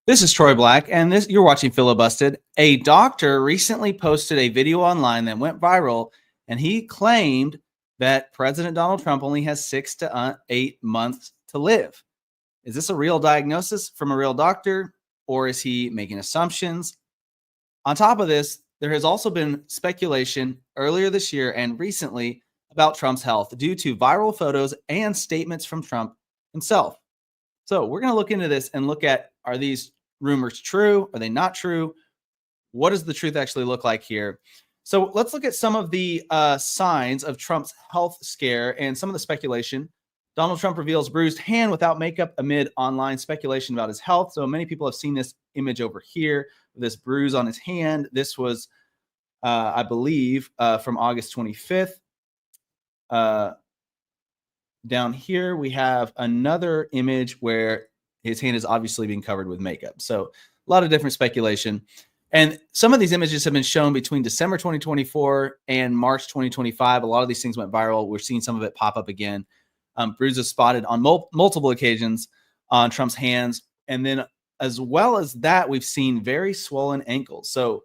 This is Troy Black, and you're watching Filibusted. A doctor recently posted a video online that went viral, and he claimed that President Donald Trump only has 6 to 8 months to live. Is this a real diagnosis from a real doctor, or is he making assumptions? On top of this, there has also been speculation earlier this year and recently about Trump's health due to viral photos and statements from Trump himself. So we're going to look into this and look at, are these rumors true? Are they not true? What does the truth actually look like here? So let's look at some of the signs of Trump's health scare and some of the speculation. Donald Trump reveals bruised hand without makeup amid online speculation about his health. So many people have seen this image over here, this bruise on his hand. This was, I believe, from August 25th. Down here, we have another image where his hand is obviously being covered with makeup. So a lot of different speculation. And some of these images have been shown between December 2024 and March 2025. A lot of these things went viral. We're seeing some of it pop up again. Bruises spotted on multiple occasions on Trump's hands. And then as well as that, we've seen very swollen ankles. So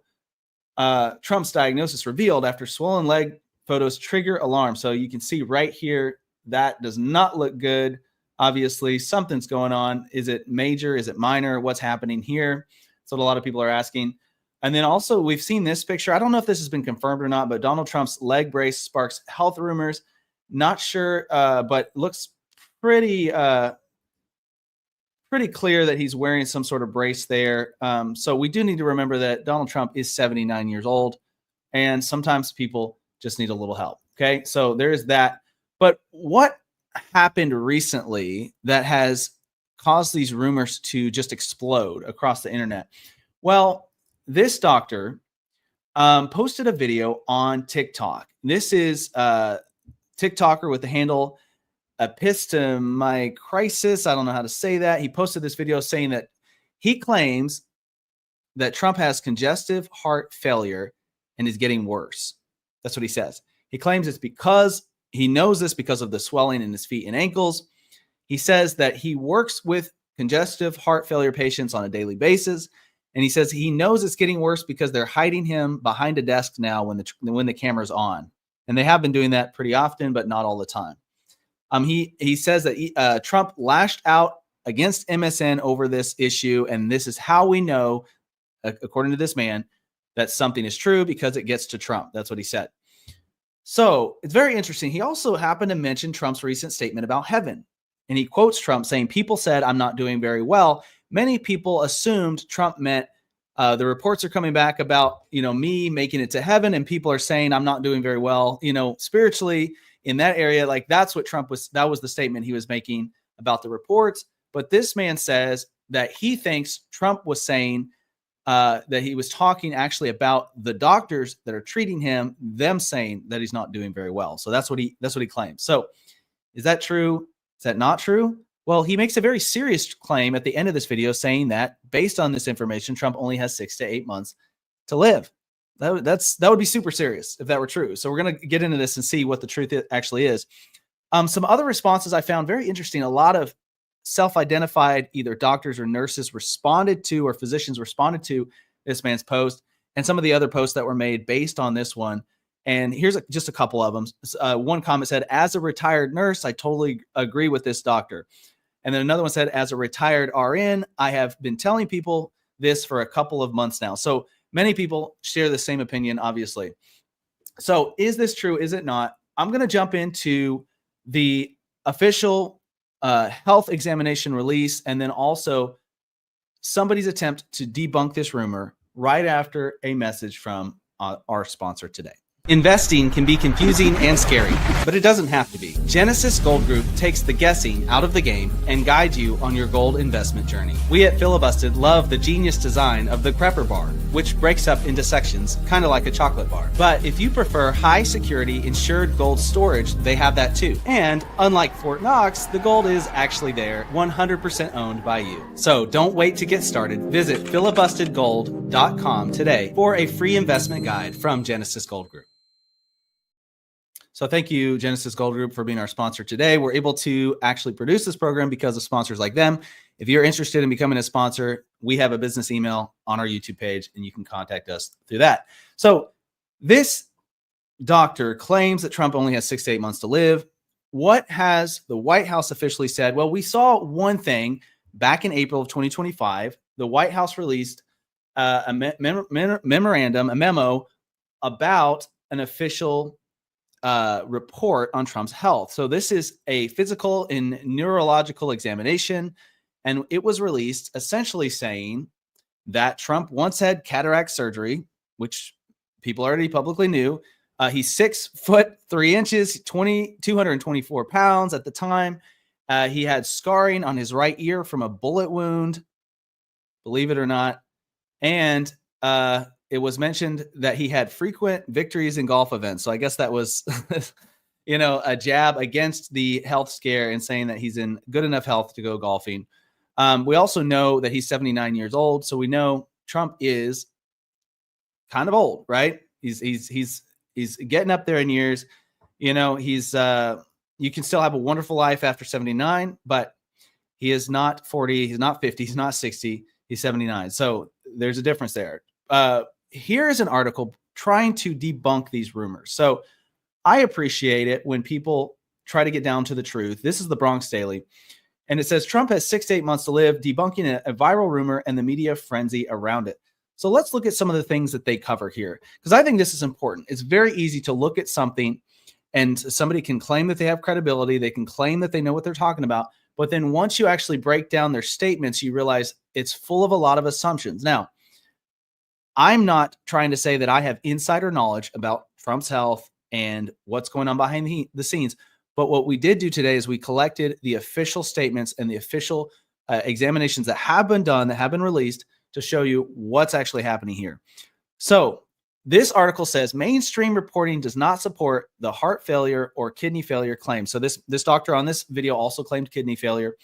Trump's diagnosis revealed after swollen leg photos trigger alarm. So you can see right here, that does not look good. Obviously, something's going on. Is it major? Is it minor? What's happening here? That's what a lot of people are asking. And then also, we've seen this picture. I don't know if this has been confirmed or not, but Donald Trump's leg brace sparks health rumors. Not sure, but looks pretty clear that he's wearing some sort of brace there. So we do need to remember that Donald Trump is 79 years old, and sometimes people just need a little help. Okay, so there's that. But what happened recently that has caused these rumors to just explode across the internet? Well, this doctor posted a video on TikTok. This is a TikToker with the handle Epistemycrisis. I don't know how to say that. He posted this video saying that he claims that Trump has congestive heart failure and is getting worse. That's what he says. He claims it's because he knows this because of the swelling in his feet and ankles. He says that he works with congestive heart failure patients on a daily basis. And he says he knows it's getting worse because they're hiding him behind a desk now when the camera's on. And they have been doing that pretty often, but not all the time. He says that Trump lashed out against MSN over this issue. And this is how we know, according to this man, that something is true, because it gets to Trump. That's what he said. So it's very interesting. He also happened to mention Trump's recent statement about heaven. And he quotes Trump saying, "People said I'm not doing very well." Many people assumed Trump meant the reports are coming back about, me making it to heaven, and people are saying I'm not doing very well, spiritually in that area. Like that was the statement he was making about the reports. But this man says that he thinks Trump was saying that he was talking actually about the doctors that are treating him, them saying that he's not doing very well. So that's what he claims. So is that true? Is that not true? Well, he makes a very serious claim at the end of this video saying that based on this information, Trump only has 6 to 8 months to live. That would be super serious if that were true. So we're going to get into this and see what the truth actually is. Some other responses I found very interesting. A lot of self-identified either doctors or nurses responded to, or physicians responded to this man's post, and some of the other posts that were made based on this one. And here's just a couple of them. One comment said, "As a retired nurse, I totally agree with this doctor." And then another one said, "As a retired RN, I have been telling people this for a couple of months now." So many people share the same opinion, obviously. So is this true? Is it not? I'm going to jump into the official health examination release, and then also somebody's attempt to debunk this rumor right after a message from our sponsor today. Investing can be confusing and scary, but it doesn't have to be. Genesis Gold Group takes the guessing out of the game and guides you on your gold investment journey. We at Filibusted love the genius design of the Prepper Bar, which breaks up into sections, kind of like a chocolate bar. But if you prefer high security insured gold storage, they have that too. And unlike Fort Knox, the gold is actually there, 100% owned by you. So don't wait to get started. Visit filibustedgold.com today for a free investment guide from Genesis Gold Group. So thank you, Genesis Gold Group, for being our sponsor today. We're able to actually produce this program because of sponsors like them. If you're interested in becoming a sponsor, we have a business email on our YouTube page, and you can contact us through that. So this doctor claims that Trump only has 6 to 8 months to live. What has the White House officially said? Well, we saw one thing back in April of 2025. The White House released a memorandum, a memo about an official report on Trump's health. So this is a physical and neurological examination, and it was released essentially saying that Trump once had cataract surgery, which people already publicly knew. He's 6'3", 224 pounds at the time. He had scarring on his right ear from a bullet wound, believe it or not. And it was mentioned that he had frequent victories in golf events. So I guess that was, a jab against the health scare and saying that he's in good enough health to go golfing. We also know that he's 79 years old. So we know Trump is kind of old, right? He's getting up there in years. You can still have a wonderful life after 79, but he is not 40. He's not 50. He's not 60. He's 79. So there's a difference there. Here is an article trying to debunk these rumors. So I appreciate it when people try to get down to the truth. This is the Bronx Daily. And it says Trump has 6 to 8 months to live, debunking a viral rumor and the media frenzy around it. So let's look at some of the things that they cover here, because I think this is important. It's very easy to look at something and somebody can claim that they have credibility. They can claim that they know what they're talking about. But then once you actually break down their statements, you realize it's full of a lot of assumptions. Now, I'm not trying to say that I have insider knowledge about Trump's health and what's going on behind the scenes. But what we did do today is we collected the official statements and the official examinations that have been done, that have been released, to show you what's actually happening here. So this article says mainstream reporting does not support the heart failure or kidney failure claims. So this doctor on this video also claimed kidney failure.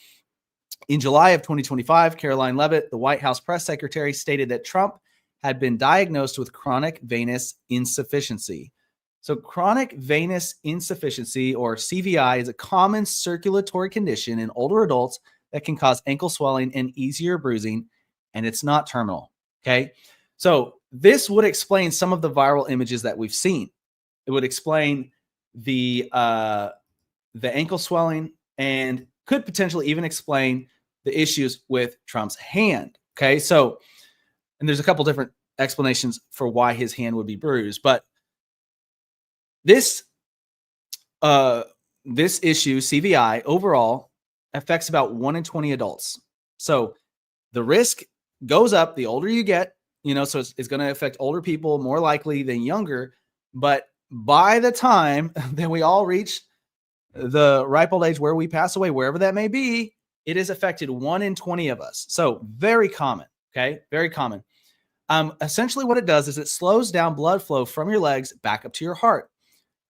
In July of 2025, Caroline Leavitt, the White House press secretary, stated that Trump had been diagnosed with chronic venous insufficiency. So chronic venous insufficiency, or CVI, is a common circulatory condition in older adults that can cause ankle swelling and easier bruising, and it's not terminal. Okay. So this would explain some of the viral images that we've seen. It would explain the ankle swelling and could potentially even explain the issues with Trump's hand. Okay. So, and there's a couple different explanations for why his hand would be bruised, but this issue, CVI, overall affects about 1 in 20 adults. So the risk goes up the older you get, so it's going to affect older people more likely than younger. But by the time that we all reach the ripe old age where we pass away, wherever that may be, it has affected 1 in 20 of us. So very common. Okay. Very common. Essentially what it does is it slows down blood flow from your legs back up to your heart.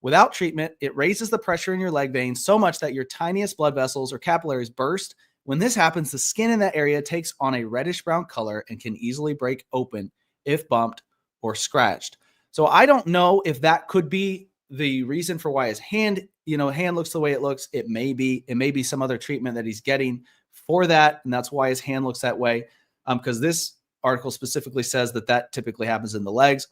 Without treatment, it raises the pressure in your leg veins so much that your tiniest blood vessels or capillaries burst. When this happens, the skin in that area takes on a reddish brown color and can easily break open if bumped or scratched. So I don't know if that could be the reason for why his hand looks the way it looks. It may be some other treatment that he's getting for that, and that's why his hand looks that way. Because this article specifically says that typically happens in the legs.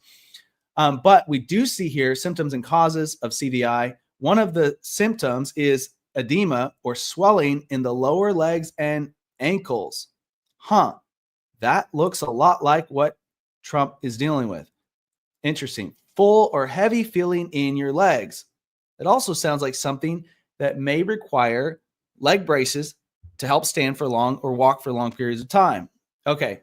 But we do see here symptoms and causes of CVI. One of the symptoms is edema or swelling in the lower legs and ankles. That looks a lot like what Trump is dealing with. Interesting. Full or heavy feeling in your legs. It also sounds like something that may require leg braces to help stand for long or walk for long periods of time. Okay.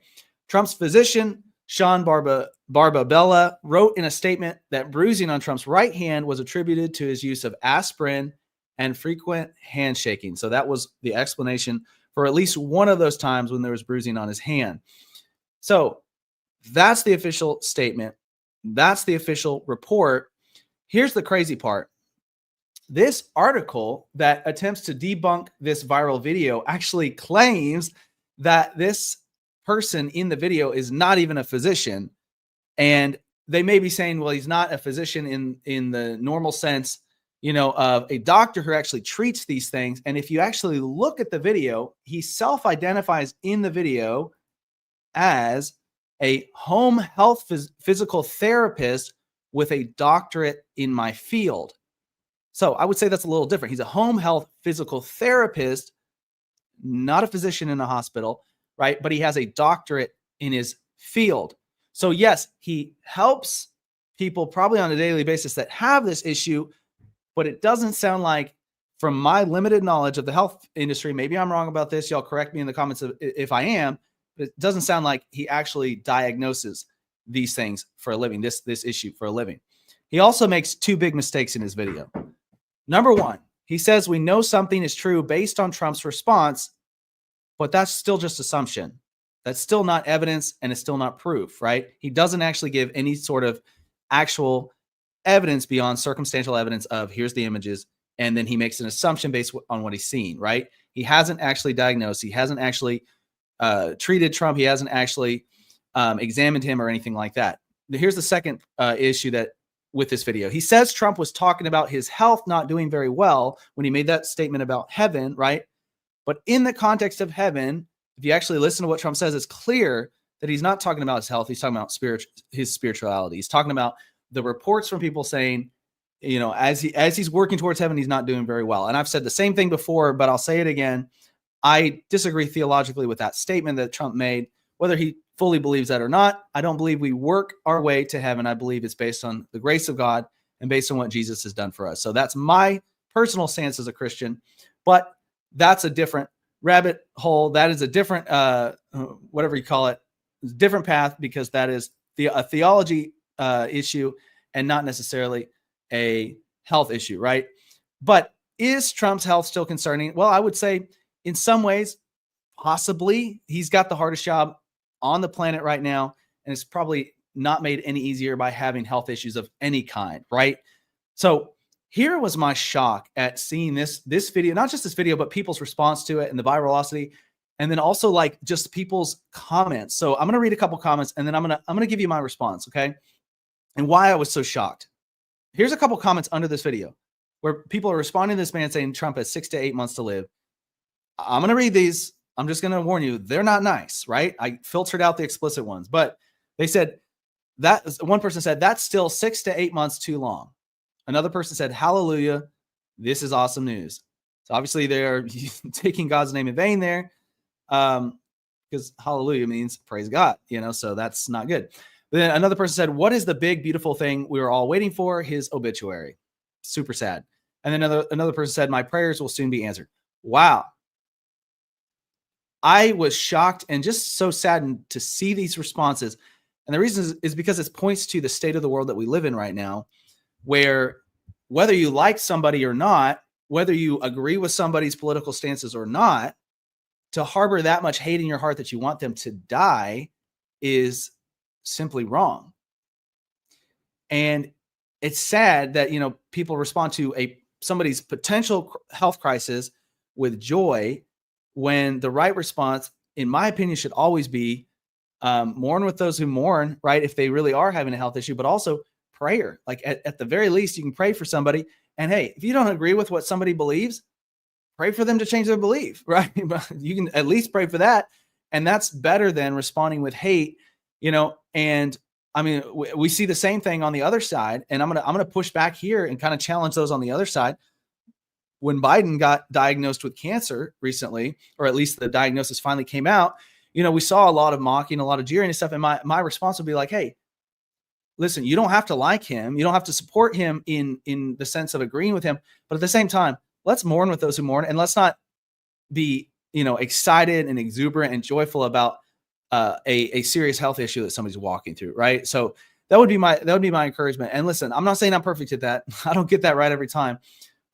Trump's physician, Sean Barbabella, wrote in a statement that bruising on Trump's right hand was attributed to his use of aspirin and frequent handshaking. So that was the explanation for at least one of those times when there was bruising on his hand. So that's the official statement. That's the official report. Here's the crazy part. This article that attempts to debunk this viral video actually claims that this person in the video is not even a physician. And they may be saying, well, he's not a physician in the normal sense of a doctor who actually treats these things. And if you actually look at the video, he self-identifies in the video as a home health physical therapist with a doctorate in my field. So I would say that's a little different. He's a home health physical therapist, not a physician in a hospital, right? But he has a doctorate in his field. So yes, he helps people probably on a daily basis that have this issue, but it doesn't sound like, from my limited knowledge of the health industry, maybe I'm wrong about this, y'all correct me in the comments if I am, but it doesn't sound like he actually diagnoses these things for a living, this issue for a living. He also makes two big mistakes in his video. Number one, he says we know something is true based on Trump's response, but that's still just assumption. That's still not evidence, and it's still not proof, right? He doesn't actually give any sort of actual evidence beyond circumstantial evidence of here's the images, and then he makes an assumption based on what he's seen, right? He hasn't actually diagnosed. He hasn't actually treated Trump. He hasn't actually examined him or anything like that. Here's the second issue that with this video. He says Trump was talking about his health not doing very well when he made that statement about heaven, right? But in the context of heaven, if you actually listen to what Trump says, it's clear that he's not talking about his health. He's talking about his spirituality. He's talking about the reports from people saying, as he's working towards heaven, he's not doing very well. And I've said the same thing before, but I'll say it again. I disagree theologically with that statement that Trump made, whether he fully believes that or not. I don't believe we work our way to heaven. I believe it's based on the grace of God and based on what Jesus has done for us. So that's my personal stance as a Christian, but that's a different rabbit hole. That is a different, whatever you call it, different path, because that is a theology issue and not necessarily a health issue, right? But is Trump's health still concerning? Well, I would say in some ways, possibly. He's got the hardest job on the planet right now, and it's probably not made any easier by having health issues of any kind, right? So here was my shock at seeing this video, not just this video, but people's response to it and the virality, and then also like just people's comments. So I'm going to read a couple comments, and then I'm going to give you my response, okay? And why I was so shocked. Here's a couple comments under this video where people are responding to this man saying Trump has 6 to 8 months to live. I'm going to read these. I'm just going to warn you, they're not nice, right? I filtered out the explicit ones, but they said that one person said that's still 6 to 8 months too long. Another person said, hallelujah, this is awesome news. So obviously they're taking God's name in vain there, because hallelujah means praise God, so that's not good. But then another person said, what is the big, beautiful thing we were all waiting for? His obituary. Super sad. And then another person said, my prayers will soon be answered. Wow. I was shocked and just so saddened to see these responses. And the reason is because it points to the state of the world that we live in right now, where whether you like somebody or not, whether you agree with somebody's political stances or not, to harbor that much hate in your heart that you want them to die is simply wrong. And it's sad that, people respond to somebody's potential health crisis with joy, when the right response, in my opinion, should always be mourn with those who mourn, right? If they really are having a health issue, but also prayer. Like at the very least, you can pray for somebody. And hey, if you don't agree with what somebody believes, pray for them to change their belief, right? You can at least pray for that. And that's better than responding with hate, and I mean, we see the same thing on the other side. And I'm going to push back here and kind of challenge those on the other side. When Biden got diagnosed with cancer recently, or at least the diagnosis finally came out, we saw a lot of mocking, a lot of jeering and stuff. And my response would be like, hey, listen, you don't have to like him. You don't have to support him in the sense of agreeing with him. But at the same time, let's mourn with those who mourn, and let's not be, excited and exuberant and joyful about a serious health issue that somebody's walking through. Right. So that would be my encouragement. And listen, I'm not saying I'm perfect at that. I don't get that right every time.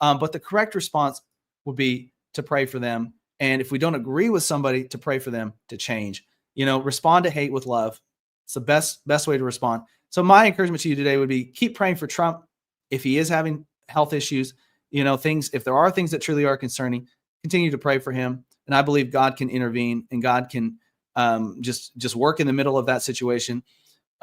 But the correct response would be to pray for them. And if we don't agree with somebody, to pray for them to change, respond to hate with love. It's the best way to respond. So my encouragement to you today would be keep praying for Trump. If he is having health issues, if there are things that truly are concerning, continue to pray for him. And I believe God can intervene, and God can just work in the middle of that situation.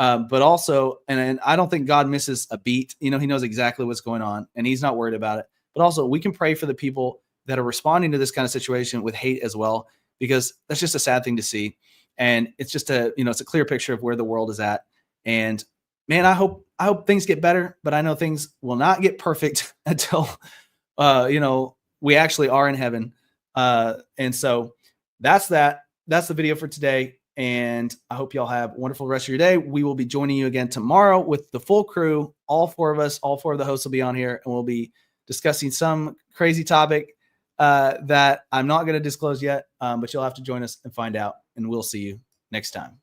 But also, and I don't think God misses a beat. He knows exactly what's going on and he's not worried about it. But also we can pray for the people that are responding to this kind of situation with hate as well, because that's just a sad thing to see. And it's just it's a clear picture of where the world is at. And man, I hope things get better, but I know things will not get perfect until, we actually are in heaven. And so that's that. That's the video for today. And I hope y'all have a wonderful rest of your day. We will be joining you again tomorrow with the full crew. All four of the hosts will be on here, and we'll be discussing some crazy topic that I'm not going to disclose yet, but you'll have to join us and find out, and we'll see you next time.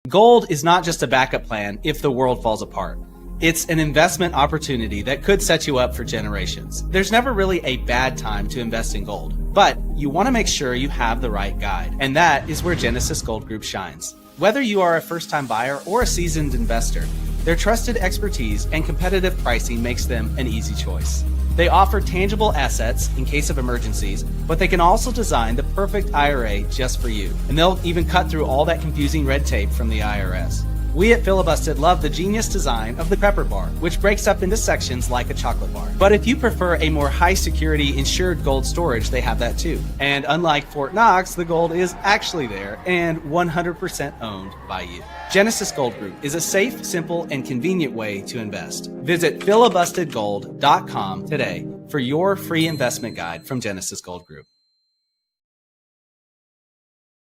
Gold is not just a backup plan if the world falls apart. It's an investment opportunity that could set you up for generations. There's never really a bad time to invest in gold, but you want to make sure you have the right guide. And that is where Genesis Gold Group shines. Whether you are a first-time buyer or a seasoned investor, their trusted expertise and competitive pricing makes them an easy choice. They offer tangible assets in case of emergencies, but they can also design the perfect IRA just for you. And they'll even cut through all that confusing red tape from the IRS. We at Filibusted love the genius design of the Prepper Bar, which breaks up into sections like a chocolate bar. But if you prefer a more high-security insured gold storage, they have that too. And unlike Fort Knox, the gold is actually there and 100% owned by you. Genesis Gold Group is a safe, simple, and convenient way to invest. Visit filibustedgold.com today for your free investment guide from Genesis Gold Group.